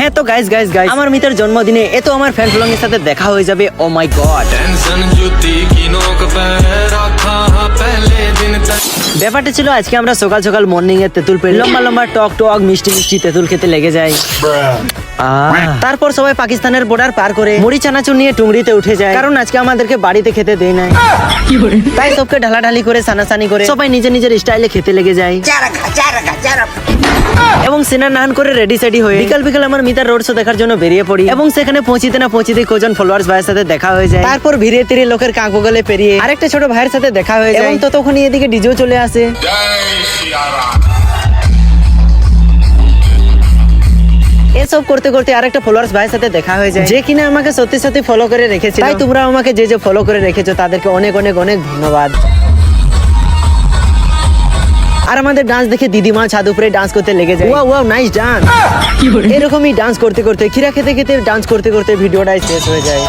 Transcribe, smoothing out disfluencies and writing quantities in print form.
হ্যাঁ তো গাইস আমার মিতার জন্মদিনে এত আমার ফ্যান ফলোয়িং এর সাথে দেখা হয়ে যাবে। ও মাই গড, ব্যাপারটা ছিল আজকে আমরা সকাল সকাল মর্নিং এর তেঁতুল পেড়ে লম্বা লম্বা টক টক মিষ্টি মিষ্টি তেঁতুল খেতে লেগে যাই। তারপর সবাই পাকিস্তানের বর্ডার পার করে মুড়ি চানাচুর নিয়ে টুংরিতে উঠে যায়, কারণ আজকে আমাদেরকে বাড়িতে খেতে দেয় নাই। তাই সবকে ঢালাঢালি করে সানাসানি করে সবাই নিজের নিজের স্টাইলে খেতে লেগে যায় এবং সিনা নান করে রেডি সেডি হয়ে বিকাল বিকাল আমার মিতার রোড শো দেখার জন্য বেরিয়ে পড়ি এবং সেখানে পৌঁছিতে কজন ফলোয়ার্স ভাইয়ের সাথে দেখা হয়ে যায়। তারপর ভিড়ে তিরে লোকের কাঁকু গলে পেরিয়ে আরেকটা ছোট ভাইয়ের সাথে দেখা হয়ে যায় এবং ততক্ষণই এদিকে ডিজেও চলে আসে। এসব করতে করতে আরেকটা ফলোয়ার্স ভাইয়ের সাথে দেখা হয়ে যায়, যে কিনা আমাকে সত্যি সত্যি ফলো করে রেখেছে। তাই তোমরা আমাকে যে ফলো করে রেখেছো তাদেরকে অনেক অনেক অনেক ধন্যবাদ। আর আমাদের ডান্স দেখে দিদিমা ছাদ উপরে ডান্স করতে লেগে যায়। Wow nice dance. এরকমই ডান্স করতে করতে খিরা খেতে খেতে ডান্স করতে করতে ভিডিওটাই শেষ হয়ে যায়।